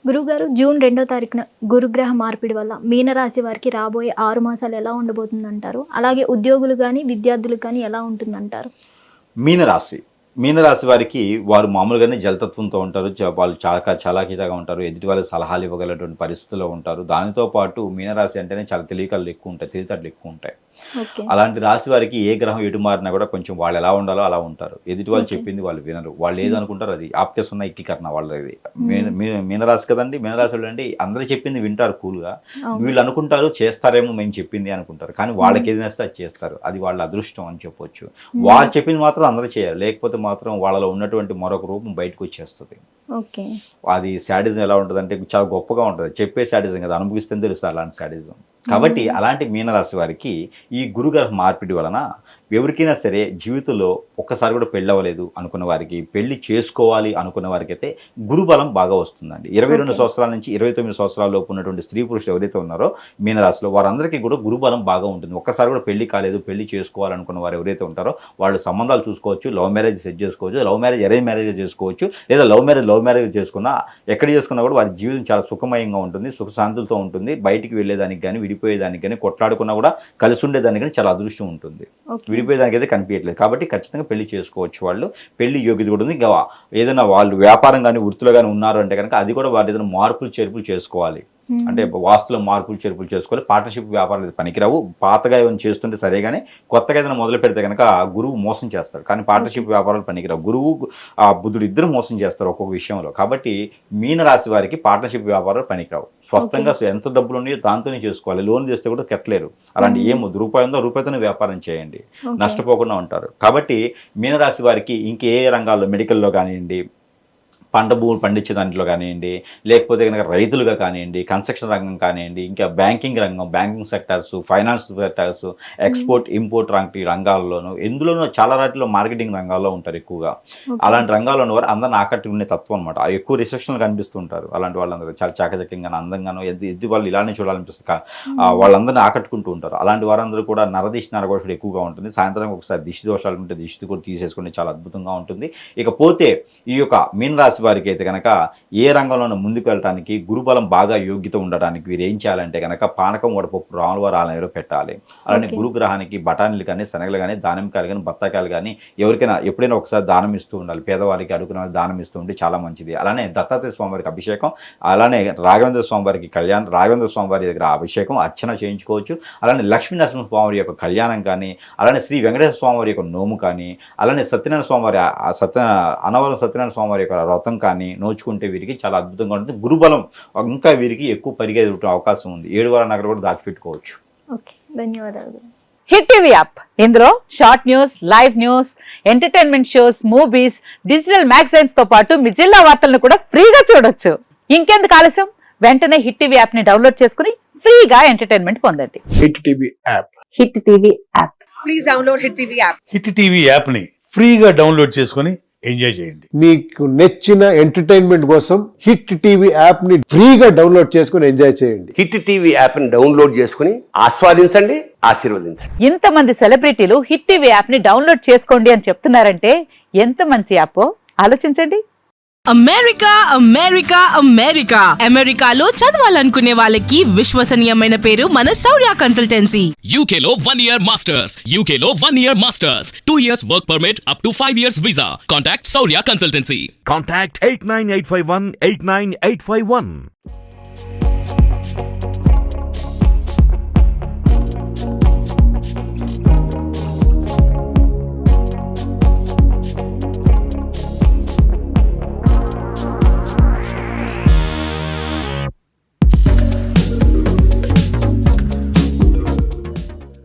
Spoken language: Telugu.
గురువుగారు జూన్ 2వ తారీఖున గురుగ్రహ మార్పిడి వల్ల మీనరాశి వారికి రాబోయే 6 మాసాలు ఎలా ఉండబోతుందంటారు? అలాగే ఉద్యోగులు కానీ విద్యార్థులకు కానీ ఎలా ఉంటుందంటారు? మీనరాశి మీనరాశి వారికి వారు మామూలుగానే జలతత్వంతో ఉంటారు. వాళ్ళు చాలాకీగా ఉంటారు. ఎదుటి వాళ్ళకి సలహాలు ఇవ్వగలటువంటి పరిస్థితుల్లో ఉంటారు. దానితో పాటు మీనరాశి అంటేనే చాలా తెలివితేటలు ఎక్కువ ఉంటాయి. అలాంటి రాశి వారికి ఏ గ్రహం ఎటు మారినా కూడా కొంచెం వాళ్ళు ఎలా ఉండాలో అలా ఉంటారు. ఎదుటి వాళ్ళు చెప్పింది వాళ్ళు వినరు. వాళ్ళు ఏదనుకుంటారు అది ఆప్కేసున్న ఎక్కికరణ వాళ్ళది. మీనరాశి కదండి. మీనరాశి వాళ్ళు అంటే అందరూ చెప్పింది వింటారు కూల్గా. వీళ్ళు అనుకుంటారు చేస్తారేమో మేము చెప్పింది అనుకుంటారు. కానీ వాళ్ళకి ఏది నచ్చితే అది చేస్తారు. అది వాళ్ళ అదృష్టం అని చెప్పొచ్చు. వాళ్ళు చెప్పింది మాత్రం అందరూ చేయాలి. లేకపోతే మాత్రం వాళ్ళలో ఉన్నటువంటి మరొక రూపం బయటకు వచ్చేస్తుంది. అది శాడిజం ఎలా ఉంటుంది అంటే చాలా గొప్పగా ఉంటుంది. చెప్పే శాడిజం కదా, అనుభవిస్తే తెలుస్తుంది అలాంటి శాడిజం. కాబట్టి అలాంటి మీనరాశి వారికి ఈ గురుగ్రహ మార్పిడి వలన ఎవరికైనా సరే జీవితంలో ఒక్కసారి కూడా పెళ్ళి అవ్వలేదు అనుకున్న వారికి, పెళ్లి చేసుకోవాలి అనుకున్న వారికి అయితే గురుబలం బాగా వస్తుందండి. 22 సంవత్సరాల నుంచి 29 సంవత్సరాల లోపు ఉన్నటువంటి స్త్రీ పురుషులు ఎవరైతే ఉన్నారో మీనరాశిలో వారందరికీ కూడా గురుబలం బాగా ఉంటుంది. ఒక్కసారి కూడా పెళ్లి కాలేదు, పెళ్లి చేసుకోవాలనుకున్న వారు ఎవరైతే ఉంటారో వాళ్ళు సంబంధాలు చూసుకోవచ్చు, లవ్ మ్యారేజ్ సెట్ చేసుకోవచ్చు, లవ్ మ్యారేజ్ అరేంజ్ మ్యారేజ్ చేసుకోవచ్చు, లేదా లవ్ మ్యారేజ్ చేసుకున్నా ఎక్కడ చేసుకున్నా కూడా వారి జీవితం చాలా సుఖమయంగా ఉంటుంది, సుఖశాంతులతో ఉంటుంది. బయటికి వెళ్ళేదానికి కానీ విడిపోయేదానికి కానీ కొట్లాడుకున్నా కూడా కలిసి ఉండేదానికి కానీ చాలా అదృష్టం ఉంటుంది. విడిపోయేదానికి అయితే కనిపించట్లేదు. కాబట్టి ఖచ్చితంగా పెళ్లి చేసుకోవచ్చు. వాళ్ళు పెళ్లి యోగ్యత కూడా ఉంది. ఇంకా ఏదైనా వాళ్ళు వ్యాపారం కానీ వృత్తిలో కానీ ఉన్నారు అంటే కనుక అది కూడా వాళ్ళు ఏదైనా మార్పులు చేర్పులు చేసుకోవాలి. అంటే వాస్తులో మార్పులు చేర్పులు చేసుకోవాలి. పార్ట్నర్షిప్ వ్యాపారాలు పనికిరావు. పాతగా ఏమైనా చేస్తుంటే సరే కానీ కొత్తగా ఏదైనా మొదలు పెడితే కనుక గురువు మోసం చేస్తాడు. కానీ పార్ట్నర్షిప్ వ్యాపారాలు పనికిరావు. గురువు బుధుడు ఇద్దరు మోసం చేస్తారు ఒక్కొక్క విషయంలో. కాబట్టి మీనరాశి వారికి పార్ట్నర్షిప్ వ్యాపారాలు పనికిరావు. స్వస్థంగా ఎంత డబ్బులు ఉన్నాయో దాంతోనే చేసుకోవాలి. లోన్ చేస్తే కూడా కట్టలేరు. అలాంటి ఏమొద్దు. రూపాయి ఉందో రూపాయితోనే వ్యాపారం చేయండి, నష్టపోకుండా ఉంటారు. కాబట్టి మీనరాశి వారికి ఇంకే రంగాల్లో మెడికల్లో కానివ్వండి, పంట భూములు పండించే దాంట్లో కానివ్వండి, లేకపోతే కనుక రైతులుగా కానివ్వండి, కన్స్ట్రక్షన్ రంగం కానివ్వండి, ఇంకా బ్యాంకింగ్ రంగం, banking sectors, finance sectors, export import లాంటి రంగాల్లోనూ ఎందులోనూ చాలా వాటిలో మార్కెటింగ్ రంగాల్లో ఉంటారు ఎక్కువగా. అలాంటి రంగాల్లో ఉన్నవారు అందరిని ఆకట్టుకునే తత్వం అనమాట. ఎక్కువ రిసెప్షన్లు కనిపిస్తూ ఉంటారు. అలాంటి వాళ్ళందరూ చాలా చాకచక్యంగానూ అందంగానూ ఎద్దు వాళ్ళు ఇలానే చూడాలనిపిస్తుంది. వాళ్ళందరినీ ఆకట్టుకుంటూ ఉంటారు. అలాంటి వారందరూ కూడా నరదిష్టి నరగోషుడు ఎక్కువగా ఉంటుంది. సాయంత్రం ఒకసారి దిష్టి దోషాలు ఉంటే దిష్టి కూడా తీసేసుకుంటే చాలా అద్భుతంగా ఉంటుంది. ఇకపోతే ఈ యొక్క మీనరాశి వారికి అయితే కనుక ఏ రంగంలోనూ ముందుకు వెళ్ళడానికి గురుబలం బాగా యోగ్యత ఉండడానికి వీరు ఏం చేయాలంటే కనుక పానకం వడపప్పు రాములవారి ఆలయంలో పెట్టాలి. అలానే గురుగ్రహానికి బఠానీలు కానీ, శనగలు కానీ, దానిమ్మకాయలు కానీ, బత్తాకాయలు కానీ ఎవరికైనా ఎప్పుడైనా ఒకసారి దానం ఇస్తూ ఉండాలి. పేదవారికి అడుగున దానం ఇస్తూ ఉంటే చాలా మంచిది. అలానే దత్తాత్రేయ స్వామివారికి అభిషేకం, అలానే రాఘవేంద్ర స్వామివారికి కళ్యాణం, రాఘవేంద్ర స్వామివారి దగ్గర అభిషేకం అర్చన చేయించుకోవచ్చు. అలానే లక్ష్మీ నరసింహ స్వామివారి యొక్క కళ్యాణం కానీ, అలానే శ్రీ వెంకటేశ్వర స్వామివారి యొక్క నోము కానీ, అలానే సత్యనారాయణ స్వామివారి అనవరం సత్యనారాయణ స్వామివారి యొక్క వ్రతం కానీ నోచుకుంటే వీరికి చాలా అద్భుతంగా ఉంటుంది. గురుబలం ఇంకా వీరికి ఎక్కువ పరిగెదే అవకాశం ఉంది. 7 వారాల నగర కూడా దాచిపెట్టుకోవచ్చు. ధన్యవాదాలు. హిట్ టీవీ యాప్, ఇందులో short news, live news, entertainment shows, movies, digital magazines తో పాటు మీ జిల్లా వార్తలను కూడా ఫ్రీగా చూడొచ్చు. ఇంకెందుకు ఆలస్యం, వెంటనే హిట్ టీవీ యాప్ ని డౌన్లోడ్ చేసుకుని ఫ్రీగా ఎంటర్టైన్మెంట్ పొందండి. Hit TV app. Hit TV app. Please download hit TV app. Hit TV app ని ఫ్రీగా డౌన్లోడ్ చేసుకుని ఎంజాయ్ చేయండి. మీకు నచ్చిన ఎంటర్టైన్మెంట్ కోసం హిట్ టీవీ యాప్ ని ఫ్రీగా డౌన్లోడ్ చేసుకుని ఎంజాయ్ చేయండి. హిట్ టీవీ యాప్ ని డౌన్లోడ్ చేసుకుని ఆస్వాదించండి, ఆశీర్వదించండి. ఇంతమంది సెలబ్రిటీలు హిట్ టీవీ యాప్ ని డౌన్లోడ్ చేసుకోండి అని చెప్తున్నారంటే ఎంత మంచి యాప్ ఆలోచించండి. అమెరికా అమెరికా అమెరికా అమెరికాలో చదవాలనుకునే వాళ్ళకి విశ్వసనీయమైన పేరు మన శౌర్య కన్సల్టెన్సీ. UK లో 1 year masters, UK లో 1 year masters, 2 years work permit up to 5 years visa. Contact Saurya Consultancy. Contact 89851 89851.